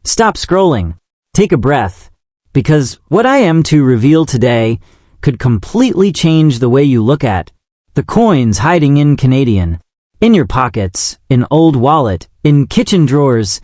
Stop scrolling. Take a breath. Because what I am to reveal today could completely change the way you look at the coins hiding in Canadian. In your pockets, in old wallet, in kitchen drawers,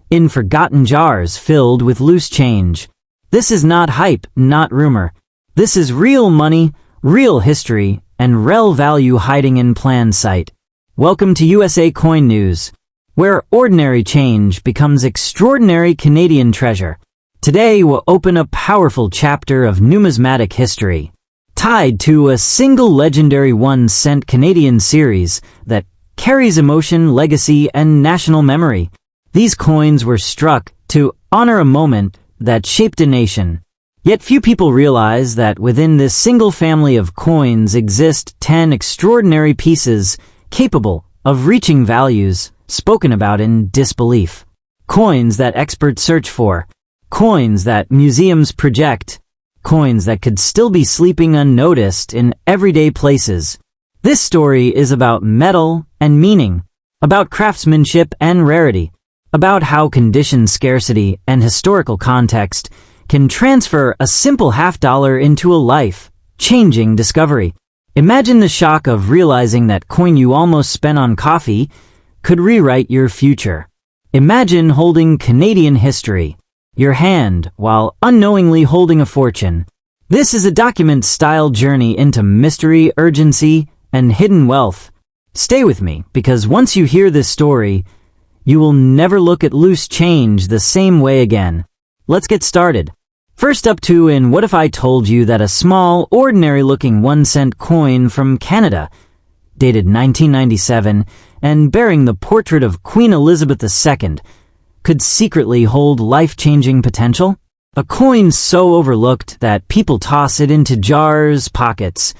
in forgotten jars filled with loose change. This is not hype, not rumor. This is real money, real history, and rel value hiding in plain sight. Welcome to USA Coin News, where ordinary change becomes extraordinary Canadian treasure. Today we'll open a powerful chapter of numismatic history, tied to a single legendary 1-cent Canadian series that carries emotion, legacy, and national memory. These coins were struck to honor a moment that shaped a nation. Yet few people realize that within this single family of coins exist 10 extraordinary pieces capable of reaching values spoken about in disbelief. Coins that experts search for. Coins that museums project. Coins that could still be sleeping unnoticed in everyday places. This story is about metal and meaning, about craftsmanship and rarity, about how conditioned scarcity and historical context can transfer a simple $50 into a life-changing discovery. Imagine the shock of realizing that coin you almost spent on coffee could rewrite your future. Imagine holding Canadian history, your hand, while unknowingly holding a fortune. This is a document-style journey into mystery, urgency, and hidden wealth. Stay with me, because once you hear this story, you will never look at loose change the same way again. Let's get started. First up in what if I told you that a small, ordinary-looking 1-cent coin from Canada, dated 1997 and bearing the portrait of Queen Elizabeth II, could secretly hold life-changing potential? A coin so overlooked that people toss it into jars, pockets,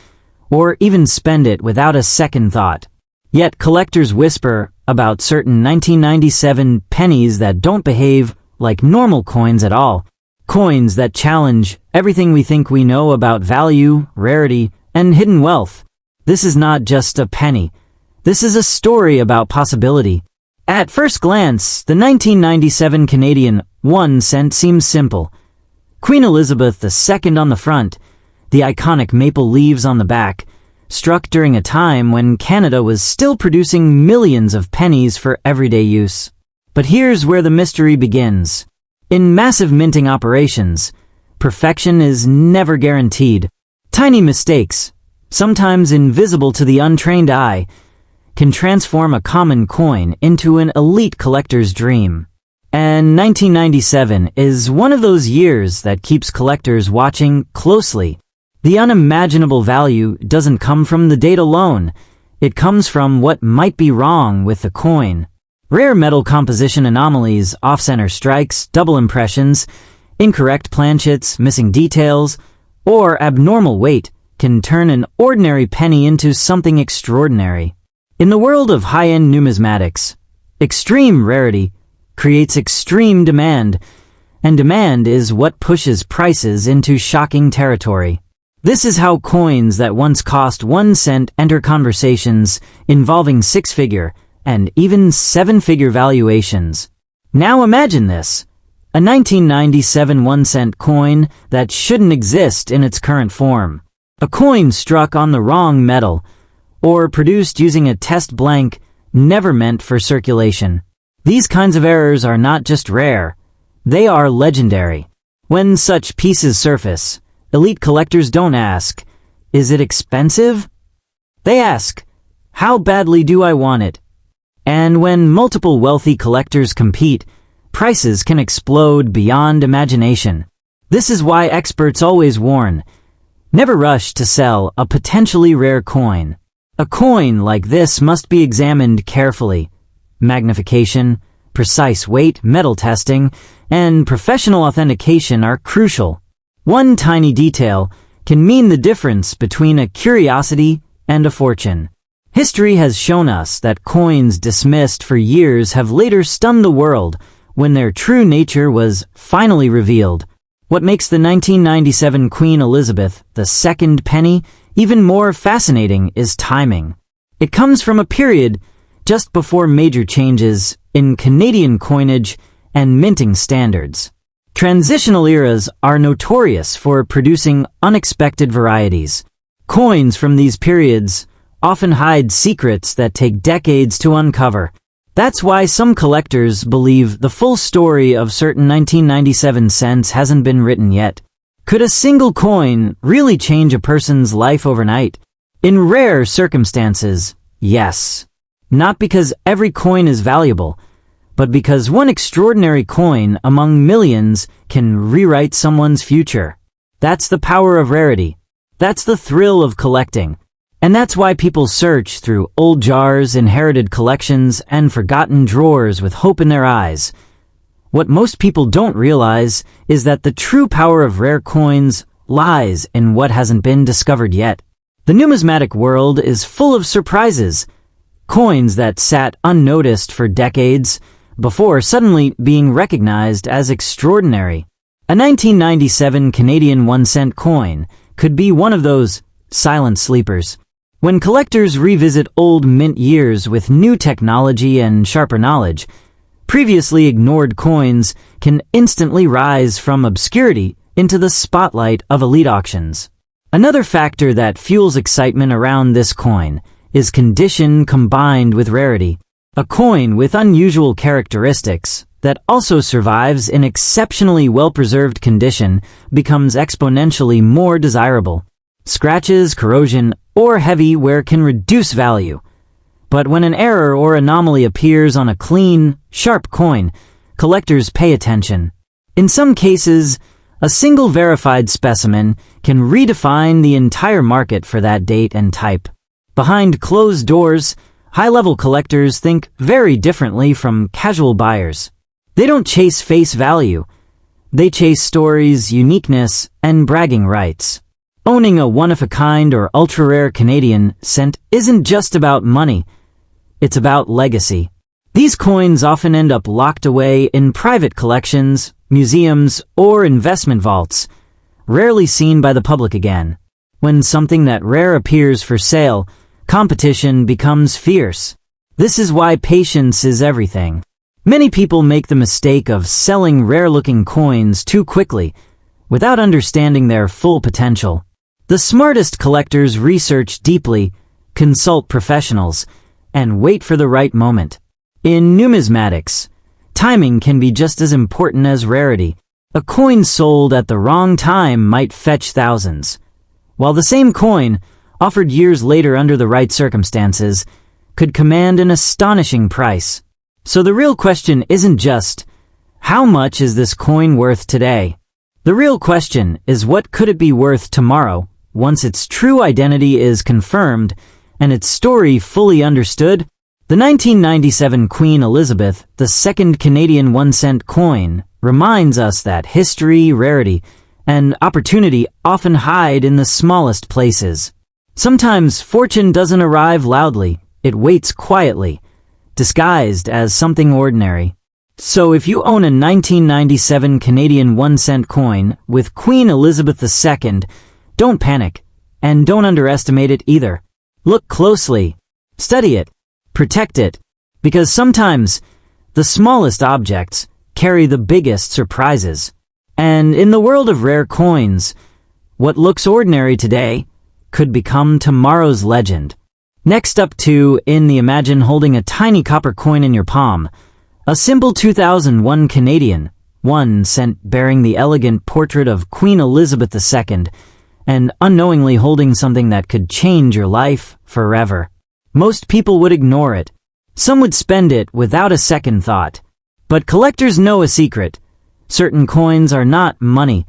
or even spend it without a second thought. Yet collectors whisper about certain 1997 pennies that don't behave like normal coins at all. Coins that challenge everything we think we know about value, rarity, and hidden wealth. This is not just a penny. This is a story about possibility. At first glance, the 1997 Canadian 1-cent seems simple. Queen Elizabeth II on the front, the iconic maple leaves on the back, struck during a time when Canada was still producing millions of pennies for everyday use. But here's where the mystery begins. In massive minting operations, perfection is never guaranteed. Tiny mistakes, sometimes invisible to the untrained eye, can transform a common coin into an elite collector's dream. And 1997 is one of those years that keeps collectors watching closely. The unimaginable value doesn't come from the date alone. It comes from what might be wrong with the coin. Rare metal composition anomalies, off-center strikes, double impressions, incorrect planchets, missing details, or abnormal weight can turn an ordinary penny into something extraordinary. In the world of high-end numismatics, extreme rarity creates extreme demand, and demand is what pushes prices into shocking territory. This is how coins that once cost 1 cent enter conversations involving 6-figure and even 7-figure valuations. Now imagine this, a 1997 1-cent coin that shouldn't exist in its current form. A coin struck on the wrong metal, or produced using a test blank never meant for circulation. These kinds of errors are not just rare, they are legendary. When such pieces surface, elite collectors don't ask, "Is it expensive?" They ask, "How badly do I want it?" And when multiple wealthy collectors compete, prices can explode beyond imagination. This is why experts always warn, never rush to sell a potentially rare coin. A coin like this must be examined carefully. Magnification, precise weight, metal testing, and professional authentication are crucial. One tiny detail can mean the difference between a curiosity and a fortune. History has shown us that coins dismissed for years have later stunned the world when their true nature was finally revealed. What makes the 1997 Queen Elizabeth II penny even more fascinating is timing. It comes from a period just before major changes in Canadian coinage and minting standards. Transitional eras are notorious for producing unexpected varieties. Coins from these periods often hide secrets that take decades to uncover. That's why some collectors believe the full story of certain 1997 cents hasn't been written yet. Could a single coin really change a person's life overnight? In rare circumstances, yes. Not because every coin is valuable, but because one extraordinary coin among millions can rewrite someone's future. That's the power of rarity. That's the thrill of collecting. And that's why people search through old jars, inherited collections, and forgotten drawers with hope in their eyes. What most people don't realize is that the true power of rare coins lies in what hasn't been discovered yet. The numismatic world is full of surprises. Coins that sat unnoticed for decades before suddenly being recognized as extraordinary. A 1997 Canadian 1-cent coin could be one of those silent sleepers. When collectors revisit old mint years with new technology and sharper knowledge, previously ignored coins can instantly rise from obscurity into the spotlight of elite auctions. Another factor that fuels excitement around this coin is condition combined with rarity. A coin with unusual characteristics that also survives in exceptionally well-preserved condition becomes exponentially more desirable. Scratches, corrosion, or heavy wear can reduce value. But when an error or anomaly appears on a clean, sharp coin, collectors pay attention. In some cases, a single verified specimen can redefine the entire market for that date and type. Behind closed doors, high-level collectors think very differently from casual buyers. They don't chase face value. They chase stories, uniqueness, and bragging rights. Owning a one-of-a-kind or ultra-rare Canadian cent isn't just about money. It's about legacy. These coins often end up locked away in private collections, museums, or investment vaults, rarely seen by the public again. When something that rare appears for sale, competition becomes fierce. This is why patience is everything. Many people make the mistake of selling rare-looking coins too quickly, without understanding their full potential. The smartest collectors research deeply, consult professionals, and wait for the right moment. In numismatics, timing can be just as important as rarity. A coin sold at the wrong time might fetch thousands, while the same coin, offered years later under the right circumstances, could command an astonishing price. So the real question isn't just, how much is this coin worth today? The real question is, what could it be worth tomorrow once its true identity is confirmed and its story fully understood? The 1997 Queen Elizabeth II Canadian 1-cent coin reminds us that history, rarity, and opportunity often hide in the smallest places. Sometimes fortune doesn't arrive loudly, it waits quietly, disguised as something ordinary. So if you own a 1997 Canadian 1-cent coin with Queen Elizabeth II, don't panic, and don't underestimate it either. Look closely, study it, protect it, because sometimes the smallest objects carry the biggest surprises. And in the world of rare coins, what looks ordinary today could become tomorrow's legend. Next up imagine holding a tiny copper coin in your palm, a simple 2001 Canadian 1-cent bearing the elegant portrait of Queen Elizabeth II, and unknowingly holding something that could change your life forever. Most people would ignore it. Some would spend it without a second thought. But collectors know a secret. Certain coins are not money.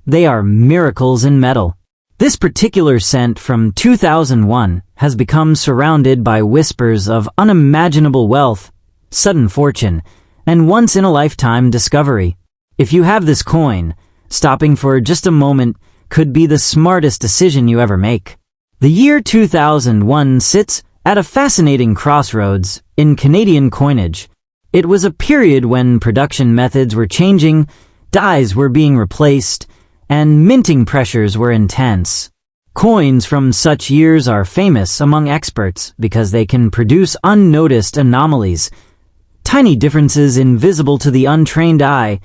They are miracles in metal. This particular cent from 2001 has become surrounded by whispers of unimaginable wealth, sudden fortune, and once-in-a-lifetime discovery. If you have this coin, stopping for just a moment could be the smartest decision you ever make. The year 2001 sits at a fascinating crossroads in Canadian coinage. It was a period when production methods were changing, dies were being replaced, and minting pressures were intense. Coins from such years are famous among experts because they can produce unnoticed anomalies. tiny differences invisible to the untrained eye,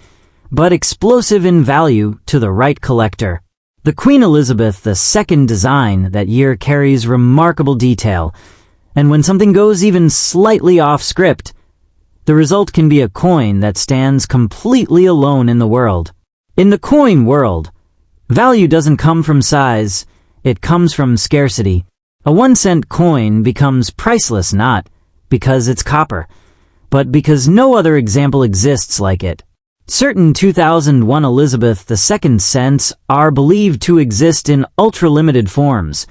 but explosive in value to the right collector. The Queen Elizabeth II design that year carries remarkable detail, and when something goes even slightly off script, the result can be a coin that stands completely alone in the world. In the coin world, value doesn't come from size, it comes from scarcity. A 1-cent coin becomes priceless not because it's copper, but because no other example exists like it. Certain 2001 Elizabeth II cents are believed to exist in ultra-limited forms,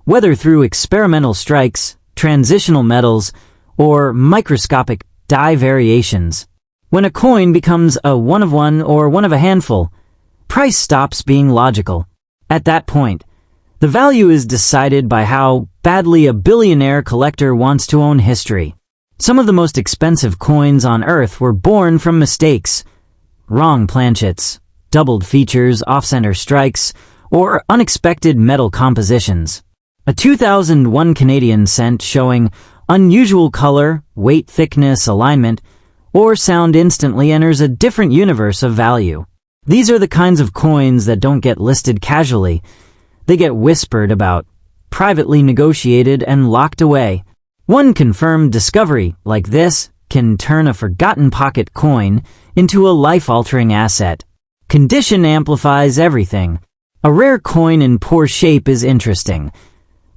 whether through experimental strikes, transitional metals, or microscopic die variations. When a coin becomes a one of one or one of a handful, price stops being logical. At that point, the value is decided by how badly a billionaire collector wants to own history. Some of the most expensive coins on Earth were born from mistakes, wrong planchets, doubled features, off-center strikes, or unexpected metal compositions. A 2001 Canadian cent showing unusual color, weight, thickness, alignment, or sound instantly enters a different universe of value. These are the kinds of coins that don't get listed casually. They get whispered about, privately negotiated, and locked away. One confirmed discovery, like this, can turn a forgotten pocket coin into a life-altering asset. Condition amplifies everything. A rare coin in poor shape is interesting,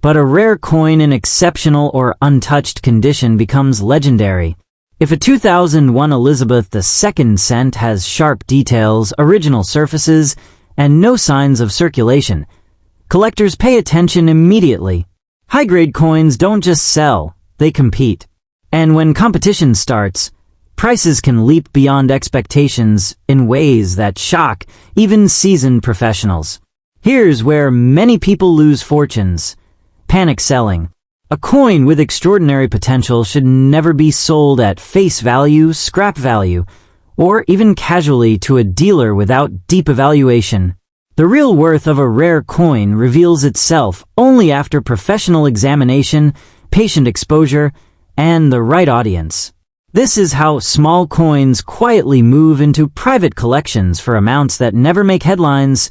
but a rare coin in exceptional or untouched condition becomes legendary. If a 2001 Elizabeth II cent has sharp details, original surfaces, and no signs of circulation, collectors pay attention immediately. High-grade coins don't just sell, they compete. And when competition starts, prices can leap beyond expectations in ways that shock even seasoned professionals. Here's where many people lose fortunes. Panic selling. A coin with extraordinary potential should never be sold at face value, scrap value, or even casually to a dealer without deep evaluation. The real worth of a rare coin reveals itself only after professional examination, patient exposure, and the right audience. This is how small coins quietly move into private collections for amounts that never make headlines,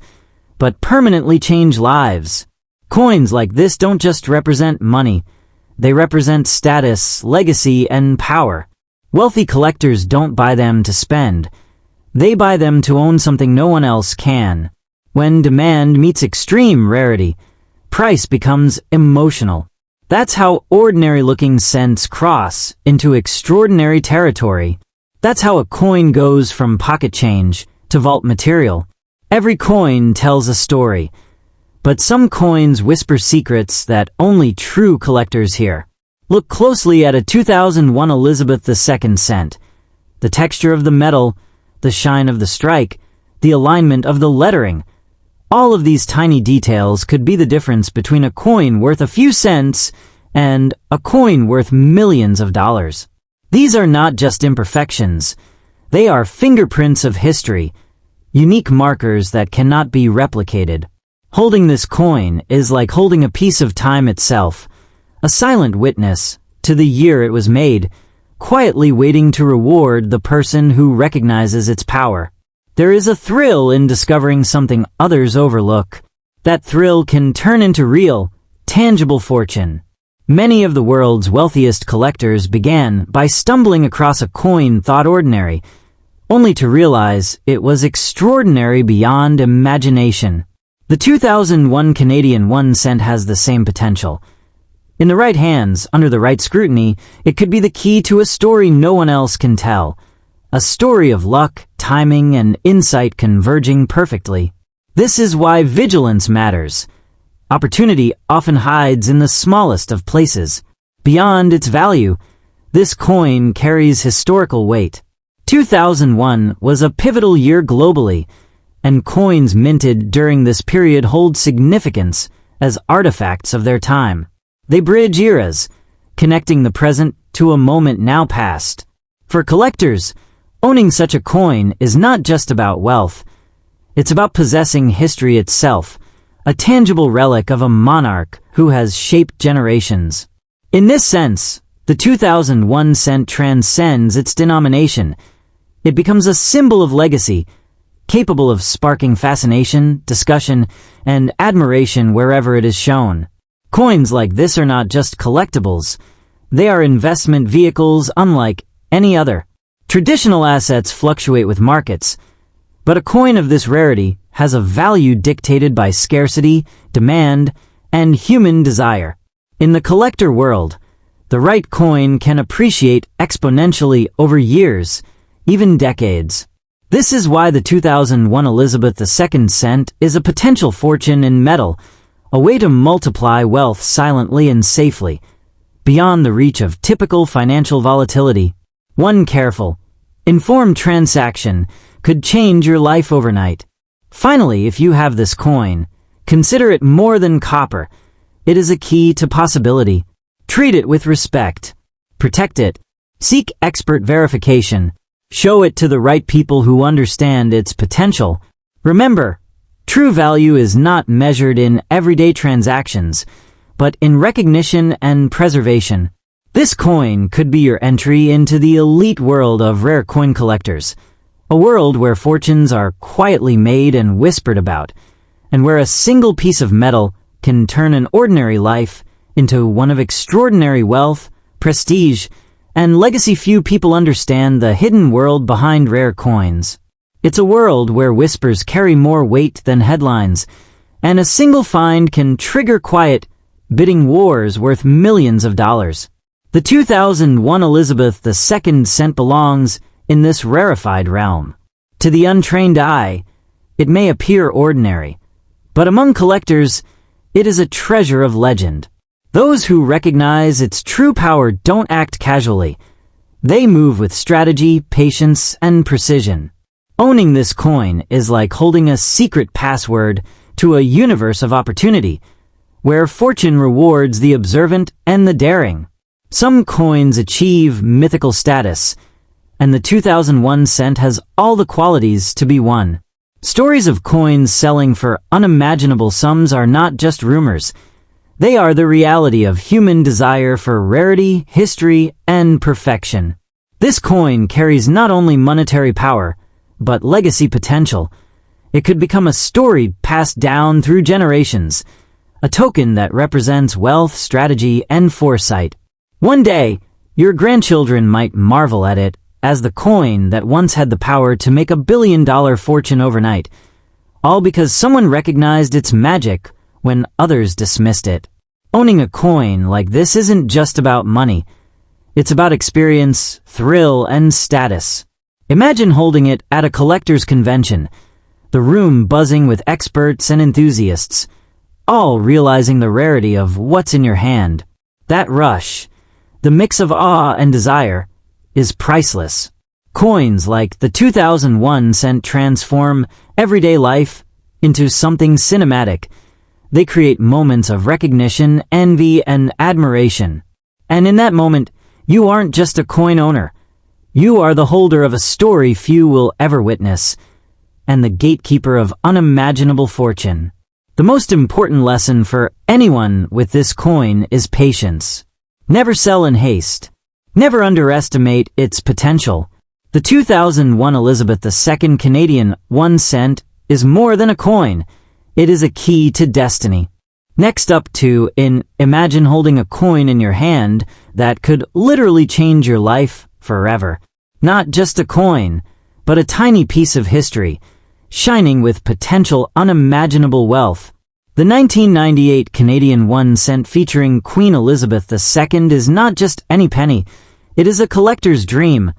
but permanently change lives. Coins like this don't just represent money, they represent status, legacy, and power. Wealthy collectors don't buy them to spend, they buy them to own something no one else can. When demand meets extreme rarity, price becomes emotional. That's how ordinary-looking cents cross into extraordinary territory. That's how a coin goes from pocket change to vault material. Every coin tells a story, but some coins whisper secrets that only true collectors hear. Look closely at a 2001 Elizabeth II cent. The texture of the metal, the shine of the strike, the alignment of the lettering. All of these tiny details could be the difference between a coin worth a few cents and a coin worth millions of dollars. These are not just imperfections. They are fingerprints of history, unique markers that cannot be replicated. Holding this coin is like holding a piece of time itself, a silent witness to the year it was made, quietly waiting to reward the person who recognizes its power. There is a thrill in discovering something others overlook. That thrill can turn into real, tangible fortune. Many of the world's wealthiest collectors began by stumbling across a coin thought ordinary, only to realize it was extraordinary beyond imagination. The 2001 Canadian 1 cent has the same potential. In the right hands, under the right scrutiny, it could be the key to a story no one else can tell. A story of luck, timing, and insight converging perfectly. This is why vigilance matters. Opportunity often hides in the smallest of places. Beyond its value, this coin carries historical weight. 2001 was a pivotal year globally, and coins minted during this period hold significance as artifacts of their time. They bridge eras, connecting the present to a moment now past. For collectors, owning such a coin is not just about wealth. It's about possessing history itself, a tangible relic of a monarch who has shaped generations. In this sense, The 2001 cent transcends its denomination. It becomes a symbol of legacy, capable of sparking fascination, discussion, and admiration wherever it is shown. Coins like this are not just collectibles. They are investment vehicles unlike any other. Traditional assets fluctuate with markets, but a coin of this rarity has a value dictated by scarcity, demand, and human desire. In the collector world, the right coin can appreciate exponentially over years, even decades. This is why the 2001 Elizabeth II cent is a potential fortune in metal, a way to multiply wealth silently and safely, beyond the reach of typical financial volatility. One careful, informed transaction could change your life overnight. Finally, if you have this coin, consider it more than copper. It is a key to possibility. Treat it with respect. Protect it. Seek expert verification. Show it to the right people who understand its potential. Remember, true value is not measured in everyday transactions, but in recognition and preservation. This coin could be your entry into the elite world of rare coin collectors, a world where fortunes are quietly made and whispered about, and where a single piece of metal can turn an ordinary life into one of extraordinary wealth, prestige, and legacy. Few people understand the hidden world behind rare coins. It's a world where whispers carry more weight than headlines, and a single find can trigger quiet, bidding wars worth millions of dollars. The 2001 Elizabeth II cent belongs in this rarefied realm. To the untrained eye, it may appear ordinary, but among collectors, it is a treasure of legend. Those who recognize its true power don't act casually. They move with strategy, patience, and precision. Owning this coin is like holding a secret password to a universe of opportunity, where fortune rewards the observant and the daring. Some coins achieve mythical status, and the 2001 cent has all the qualities to be one. Stories of coins selling for unimaginable sums are not just rumors. They are the reality of human desire for rarity, history, and perfection. This coin carries not only monetary power, but legacy potential. It could become a story passed down through generations, a token that represents wealth, strategy, and foresight. One day, your grandchildren might marvel at it as the coin that once had the power to make $1 billion fortune overnight, all because someone recognized its magic when others dismissed it. Owning a coin like this isn't just about money. It's about experience, thrill, and status. Imagine holding it at a collector's convention, the room buzzing with experts and enthusiasts, all realizing the rarity of what's in your hand. That rush, the mix of awe and desire, is priceless. Coins like the 2001 cent transform everyday life into something cinematic. They create moments of recognition, envy, and admiration. And in that moment, you aren't just a coin owner. You are the holder of a story few will ever witness, and the gatekeeper of unimaginable fortune. The most important lesson for anyone with this coin is patience. Never sell in haste. Never underestimate its potential. The 2001 Elizabeth II Canadian 1 cent is more than a coin. It is a key to destiny. Next up imagine holding a coin in your hand that could literally change your life forever. Not just a coin, but a tiny piece of history, shining with potential unimaginable wealth. The 1998 Canadian 1 cent featuring Queen Elizabeth II is not just any penny. It is a collector's dream,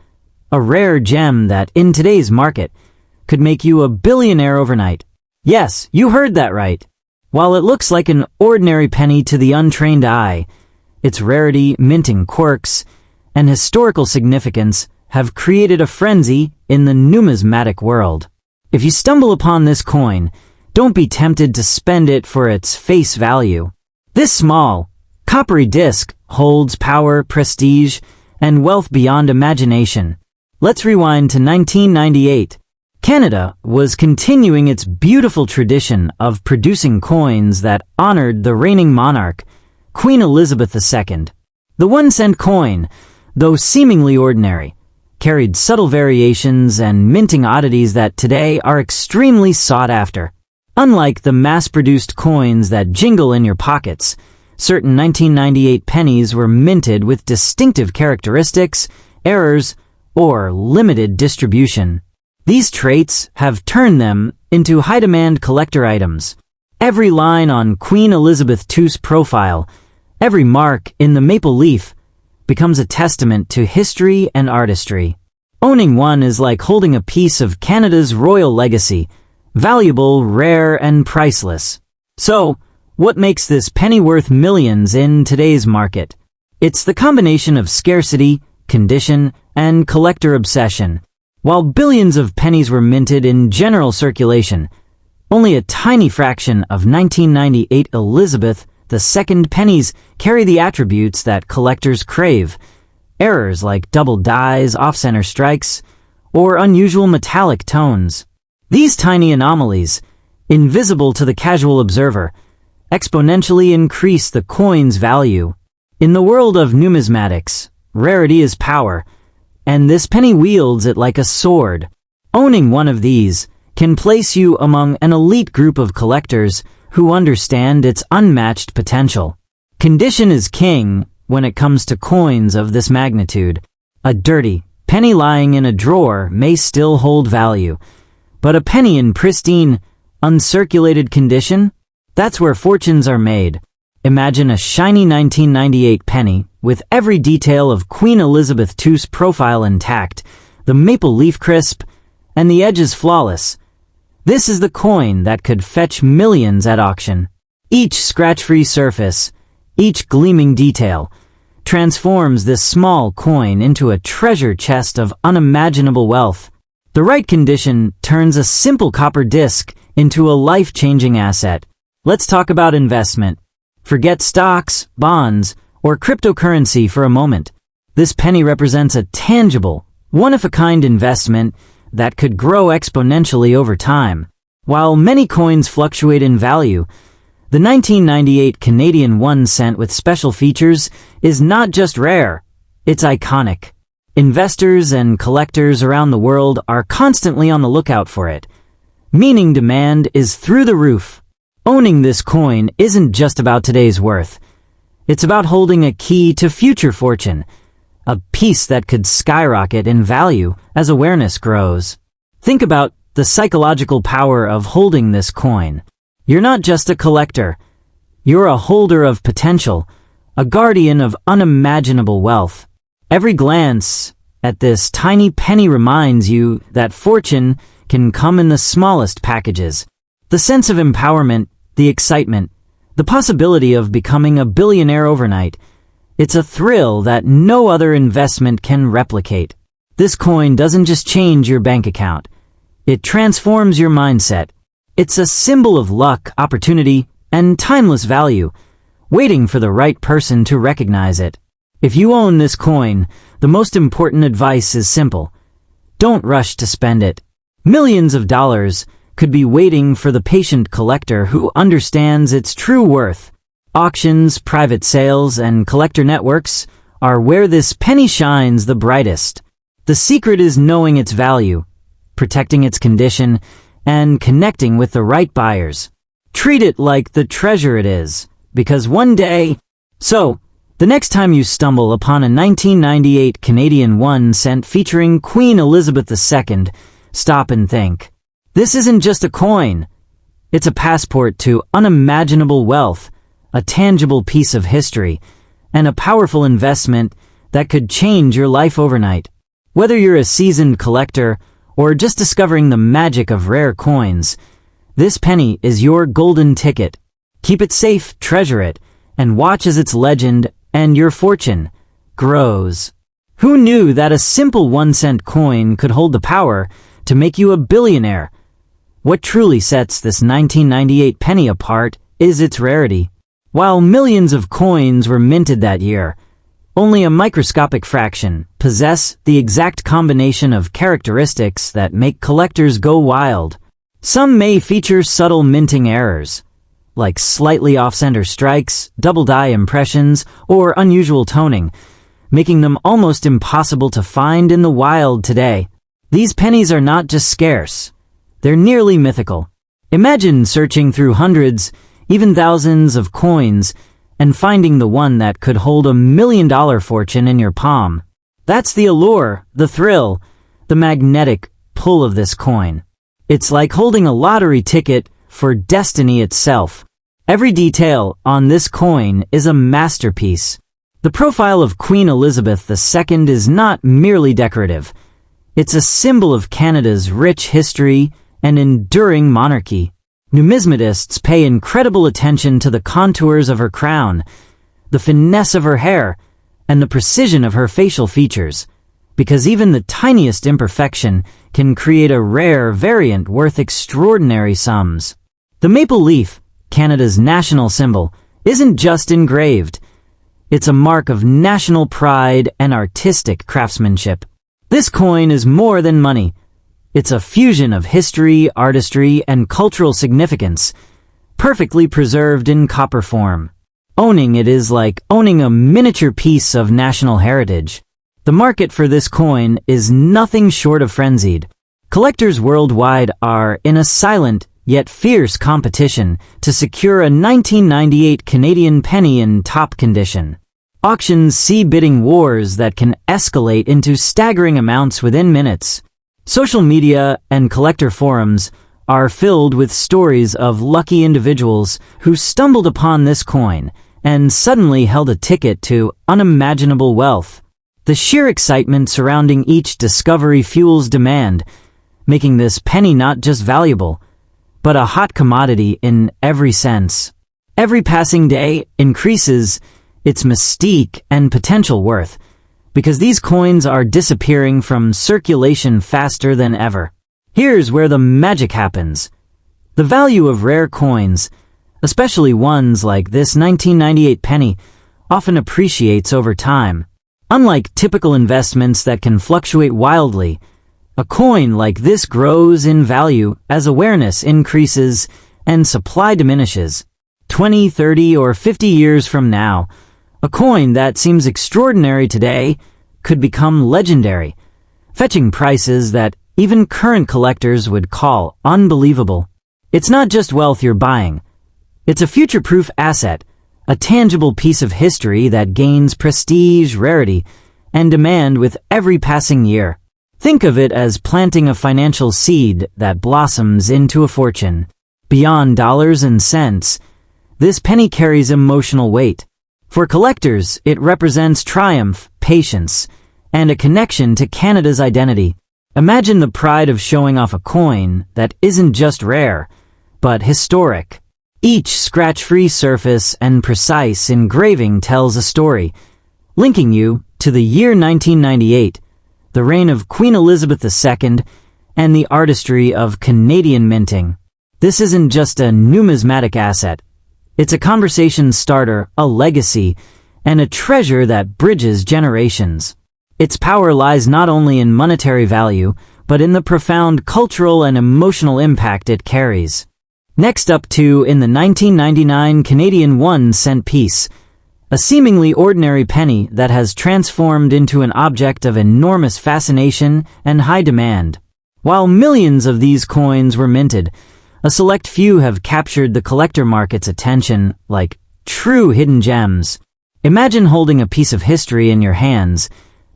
a rare gem that, in today's market, could make you a billionaire overnight. Yes, you heard that right. While it looks like an ordinary penny to the untrained eye, its rarity, minting quirks, and historical significance have created a frenzy in the numismatic world. If you stumble upon this coin, don't be tempted to spend it for its face value. This small, coppery disc holds power, prestige, and wealth beyond imagination. Let's rewind to 1998. Canada was continuing its beautiful tradition of producing coins that honored the reigning monarch, Queen Elizabeth II. The 1-cent coin, though seemingly ordinary, carried subtle variations and minting oddities that today are extremely sought after. Unlike the mass-produced coins that jingle in your pockets, certain 1998 pennies were minted with distinctive characteristics, errors, or limited distribution. These traits have turned them into high-demand collector items. Every line on Queen Elizabeth II's profile, every mark in the maple leaf, becomes a testament to history and artistry. Owning one is like holding a piece of Canada's royal legacy, valuable, rare, and priceless. So, what makes this penny worth millions in today's market? It's the combination of scarcity, condition, and collector obsession. While billions of pennies were minted in general circulation, only a tiny fraction of 1998 Elizabeth II pennies carry the attributes that collectors crave. Errors like double dies, off-center strikes, or unusual metallic tones. These tiny anomalies, invisible to the casual observer, exponentially increase the coin's value. In the world of numismatics, rarity is power, and this penny wields it like a sword. Owning one of these can place you among an elite group of collectors who understand its unmatched potential. Condition is king when it comes to coins of this magnitude. A dirty penny lying in a drawer may still hold value, but a penny in pristine, uncirculated condition? That's where fortunes are made. Imagine a shiny 1998 penny with every detail of Queen Elizabeth II's profile intact, the maple leaf crisp, and the edges flawless. This is the coin that could fetch millions at auction. Each scratch-free surface, each gleaming detail, transforms this small coin into a treasure chest of unimaginable wealth. The right condition turns a simple copper disc into a life-changing asset. Let's talk about investment. Forget stocks, bonds, or cryptocurrency for a moment. This penny represents a tangible, one-of-a-kind investment that could grow exponentially over time. While many coins fluctuate in value, the 1998 Canadian 1 cent with special features is not just rare, it's iconic. Investors and collectors around the world are constantly on the lookout for it, meaning demand is through the roof. Owning this coin isn't just about today's worth. It's about holding a key to future fortune, a piece that could skyrocket in value as awareness grows. Think about the psychological power of holding this coin. You're not just a collector. You're a holder of potential, a guardian of unimaginable wealth. Every glance at this tiny penny reminds you that fortune can come in the smallest packages. The sense of empowerment, the excitement, the possibility of becoming a billionaire overnight. It's a thrill that no other investment can replicate. This coin doesn't just change your bank account. It transforms your mindset. It's a symbol of luck, opportunity, and timeless value, waiting for the right person to recognize it. If you own this coin, the most important advice is simple. Don't rush to spend it. Millions of dollars could be waiting for the patient collector who understands its true worth. Auctions, private sales, and collector networks are where this penny shines the brightest. The secret is knowing its value, protecting its condition, and connecting with the right buyers. Treat it like the treasure it is, because one day... So, the next time you stumble upon a 1998 Canadian 1 cent featuring Queen Elizabeth II, stop and think. This isn't just a coin. It's a passport to unimaginable wealth, a tangible piece of history, and a powerful investment that could change your life overnight. Whether you're a seasoned collector or just discovering the magic of rare coins, this penny is your golden ticket. Keep it safe, treasure it, and watch as its legend and your fortune grows. Who knew that a simple 1 cent coin could hold the power to make you a billionaire? What truly sets this 1998 penny apart is its rarity. While millions of coins were minted that year, only a microscopic fraction possess the exact combination of characteristics that make collectors go wild. Some may feature subtle minting errors, like slightly off-center strikes, double-die impressions, or unusual toning, making them almost impossible to find in the wild today. These pennies are not just scarce, they're nearly mythical. Imagine searching through hundreds, even thousands of coins, and finding the one that could hold $1 million fortune in your palm. That's the allure, the thrill, the magnetic pull of this coin. It's like holding a lottery ticket for destiny itself. Every detail on this coin is a masterpiece. The profile of Queen Elizabeth II is not merely decorative. It's a symbol of Canada's rich history and enduring monarchy. Numismatists pay incredible attention to the contours of her crown, the finesse of her hair, and the precision of her facial features, because even the tiniest imperfection can create a rare variant worth extraordinary sums. The maple leaf, Canada's national symbol, isn't just engraved. It's a mark of national pride and artistic craftsmanship. This coin is more than money. It's a fusion of history, artistry, and cultural significance, perfectly preserved in copper form. Owning it is like owning a miniature piece of national heritage. The market for this coin is nothing short of frenzied. Collectors worldwide are in a silent yet fierce competition to secure a 1998 Canadian penny in top condition. Auctions see bidding wars that can escalate into staggering amounts within minutes. Social media and collector forums are filled with stories of lucky individuals who stumbled upon this coin and suddenly held a ticket to unimaginable wealth. The sheer excitement surrounding each discovery fuels demand, making this penny not just valuable, but a hot commodity in every sense. Every passing day increases its mystique and potential worth, because these coins are disappearing from circulation faster than ever. Here's where the magic happens. The value of rare coins, especially ones like this 1998 penny, often appreciates over time. Unlike typical investments that can fluctuate wildly, a coin like this grows in value as awareness increases and supply diminishes. 20, 30, or 50 years from now, a coin that seems extraordinary today could become legendary, fetching prices that even current collectors would call unbelievable. It's not just wealth you're buying. It's a future-proof asset, a tangible piece of history that gains prestige, rarity, and demand with every passing year. Think of it as planting a financial seed that blossoms into a fortune. Beyond dollars and cents, this penny carries emotional weight. For collectors, it represents triumph, patience, and a connection to Canada's identity. Imagine the pride of showing off a coin that isn't just rare, but historic. Each scratch-free surface and precise engraving tells a story, linking you to the year 1998, the reign of Queen Elizabeth II, and the artistry of Canadian minting. This isn't just a numismatic asset. It's a conversation starter, a legacy, and a treasure that bridges generations. Its power lies not only in monetary value, but in the profound cultural and emotional impact it carries. Next up in the 1999 Canadian 1-cent piece, a seemingly ordinary penny that has transformed into an object of enormous fascination and high demand. While millions of these coins were minted, a select few have captured the collector market's attention like true hidden gems. Imagine holding a piece of history in your hands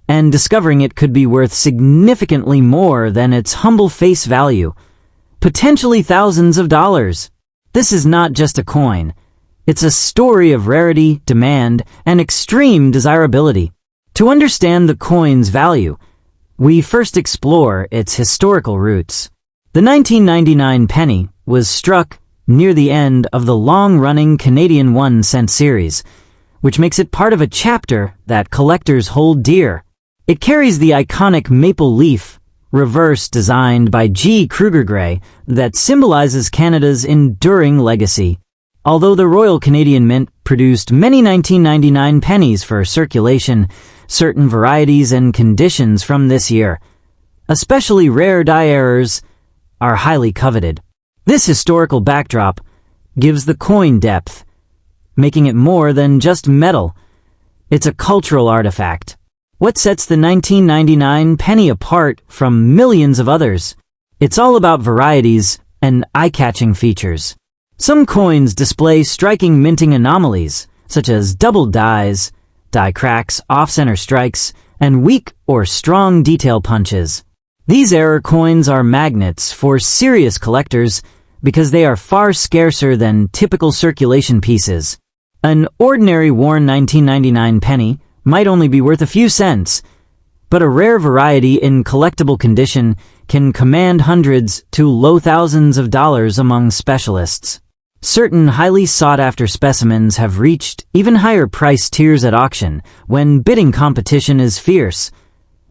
and discovering it could be worth significantly more than its humble face value, potentially thousands of dollars. This is not just a coin. It's a story of rarity, demand, and extreme desirability. To understand the coin's value, we first explore its historical roots. The 1999 penny was struck near the end of the long-running Canadian 1-cent series, which makes it part of a chapter that collectors hold dear. It carries the iconic maple leaf reverse designed by G. Kruger Gray that symbolizes Canada's enduring legacy. Although the Royal Canadian Mint produced many 1999 pennies for circulation, certain varieties and conditions from this year, especially rare die errors, are highly coveted. This historical backdrop gives the coin depth, making it more than just metal. It's a cultural artifact. What sets the 1999 penny apart from millions of others? It's all about varieties and eye-catching features. Some coins display striking minting anomalies, such as double dies, die cracks, off-center strikes, and weak or strong detail punches. These error coins are magnets for serious collectors because they are far scarcer than typical circulation pieces. An ordinary worn 1999 penny might only be worth a few cents, but a rare variety in collectible condition can command hundreds to low thousands of dollars among specialists. Certain highly sought-after specimens have reached even higher price tiers at auction when bidding competition is fierce,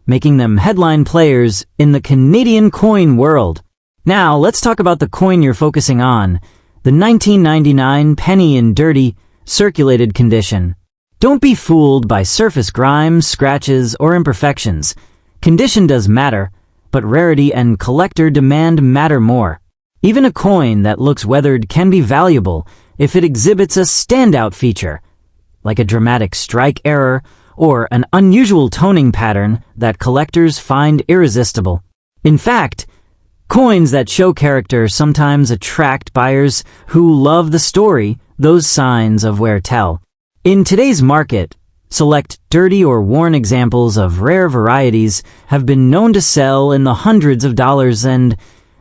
making them headline players in the Canadian coin world. Now, let's talk about the coin you're focusing on, the 1999 penny in dirty, circulated condition. Don't be fooled by surface grime, scratches, or imperfections. Condition does matter, but rarity and collector demand matter more. Even a coin that looks weathered can be valuable if it exhibits a standout feature, like a dramatic strike error or an unusual toning pattern that collectors find irresistible. In fact, coins that show character sometimes attract buyers who love the story, those signs of wear tell. In today's market, select dirty or worn examples of rare varieties have been known to sell in the hundreds of dollars and,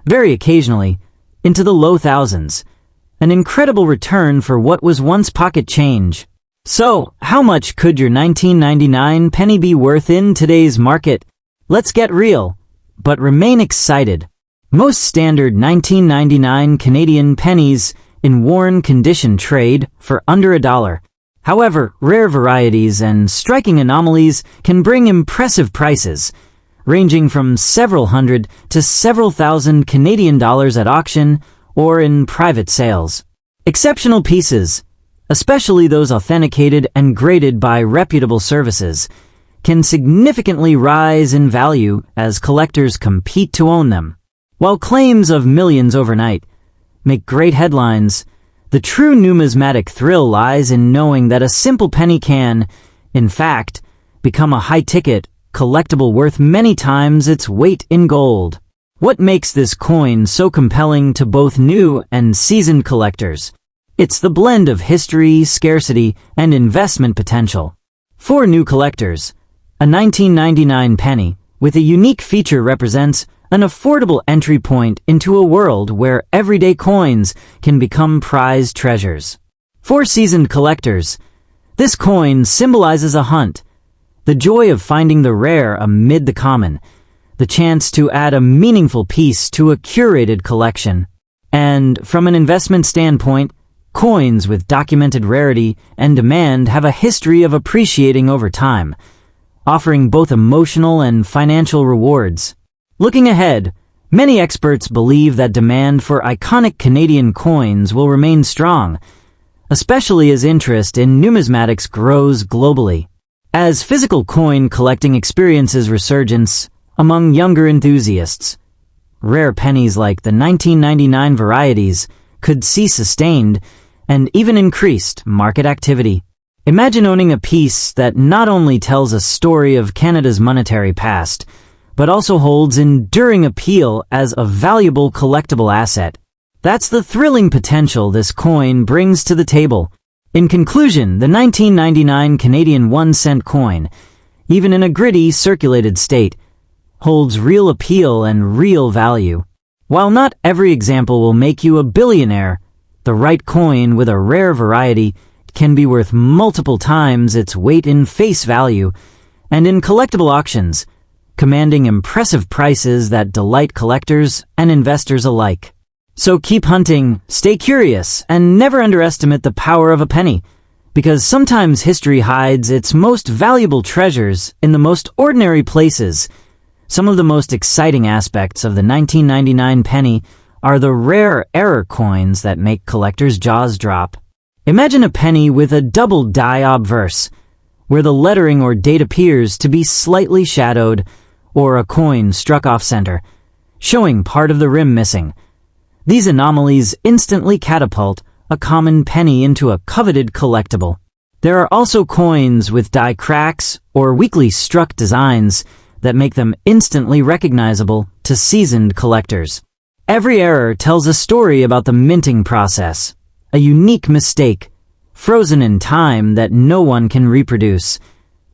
very occasionally, into the low thousands. An incredible return for what was once pocket change. So, how much could your 1999 penny be worth in today's market? Let's get real, but remain excited. Most standard 1999 Canadian pennies in worn condition trade for under $1. However, rare varieties and striking anomalies can bring impressive prices, ranging from several hundred to several thousand Canadian dollars at auction or in private sales. Exceptional pieces, especially those authenticated and graded by reputable services, can significantly rise in value as collectors compete to own them. While claims of millions overnight make great headlines, the true numismatic thrill lies in knowing that a simple penny can, in fact, become a high-ticket, collectible worth many times its weight in gold. What makes this coin so compelling to both new and seasoned collectors? It's the blend of history, scarcity, and investment potential. For new collectors, a 1999 penny with a unique feature represents an affordable entry point into a world where everyday coins can become prized treasures. For seasoned collectors, this coin symbolizes a hunt, the joy of finding the rare amid the common, the chance to add a meaningful piece to a curated collection. And from an investment standpoint, coins with documented rarity and demand have a history of appreciating over time, offering both emotional and financial rewards. Looking ahead, many experts believe that demand for iconic Canadian coins will remain strong, especially as interest in numismatics grows globally. As physical coin collecting experiences resurgence among younger enthusiasts, rare pennies like the 1999 varieties could see sustained and even increased market activity. Imagine owning a piece that not only tells a story of Canada's monetary past, but also holds enduring appeal as a valuable collectible asset. That's the thrilling potential this coin brings to the table. In conclusion, the 1999 Canadian 1-cent coin, even in a gritty, circulated state, holds real appeal and real value. While not every example will make you a billionaire, the right coin with a rare variety can be worth multiple times its weight in face value, and in collectible auctions, commanding impressive prices that delight collectors and investors alike. So keep hunting, stay curious, and never underestimate the power of a penny, because sometimes history hides its most valuable treasures in the most ordinary places. Some of the most exciting aspects of the 1999 penny are the rare error coins that make collectors' jaws drop. Imagine a penny with a double die obverse, where the lettering or date appears to be slightly shadowed, or a coin struck off-center, showing part of the rim missing. These anomalies instantly catapult a common penny into a coveted collectible. There are also coins with die cracks or weakly struck designs that make them instantly recognizable to seasoned collectors. Every error tells a story about the minting process, a unique mistake, frozen in time that no one can reproduce,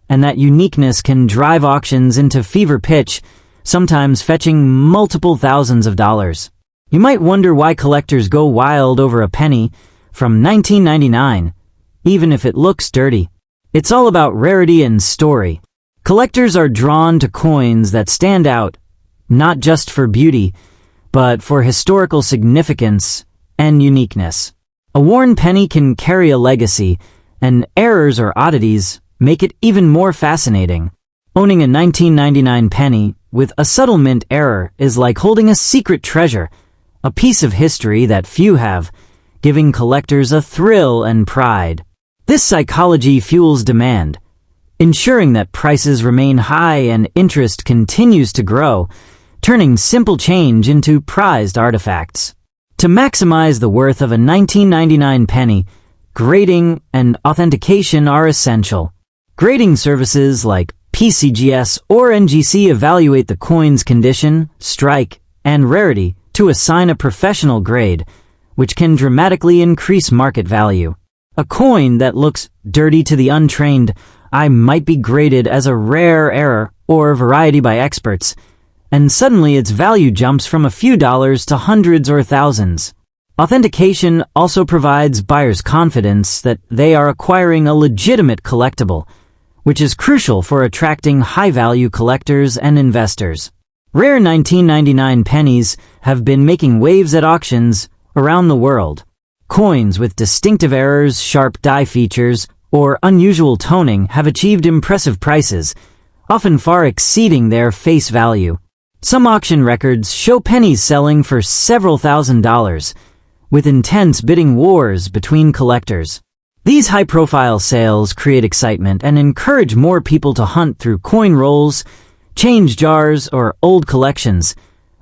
and that uniqueness can drive auctions into fever pitch, sometimes fetching multiple thousands of dollars. You might wonder why collectors go wild over a penny from 1999, even if it looks dirty. It's all about rarity and story. Collectors are drawn to coins that stand out, not just for beauty, but for historical significance and uniqueness. A worn penny can carry a legacy, and errors or oddities make it even more fascinating. Owning a 1999 penny with a subtle mint error is like holding a secret treasure, a piece of history that few have, giving collectors a thrill and pride. This psychology fuels demand, ensuring that prices remain high and interest continues to grow, turning simple change into prized artifacts. To maximize the worth of a 1999 penny, grading and authentication are essential. Grading services like PCGS or NGC evaluate the coin's condition, strike, and rarity to assign a professional grade, which can dramatically increase market value. A coin that looks dirty to the untrained eye might be graded as a rare error or variety by experts, and suddenly its value jumps from a few dollars to hundreds or thousands. Authentication also provides buyers confidence that they are acquiring a legitimate collectible, which is crucial for attracting high-value collectors and investors. Rare 1999 pennies have been making waves at auctions around the world. Coins with distinctive errors, sharp die features, or unusual toning have achieved impressive prices, often far exceeding their face value. Some auction records show pennies selling for several $1,000s, with intense bidding wars between collectors. These high-profile sales create excitement and encourage more people to hunt through coin rolls, change jars, or old collections,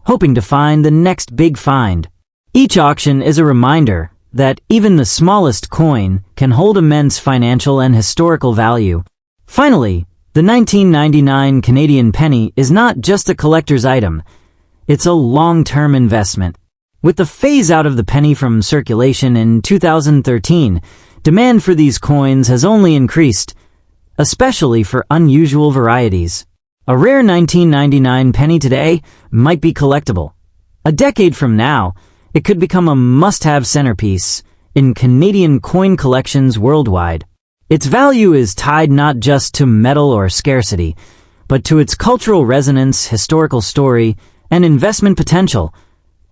hoping to find the next big find. Each auction is a reminder that even the smallest coin can hold immense financial and historical value. Finally, the 1999 Canadian penny is not just a collector's item, it's a long-term investment. With the phase-out of the penny from circulation in 2013, demand for these coins has only increased, especially for unusual varieties. A rare 1999 penny today might be collectible. A decade from now, it could become a must-have centerpiece in Canadian coin collections worldwide. Its value is tied not just to metal or scarcity, but to its cultural resonance, historical story, and investment potential.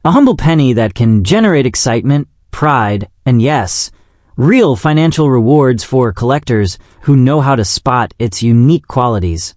A humble penny that can generate excitement, pride, and yes, real financial rewards for collectors who know how to spot its unique qualities.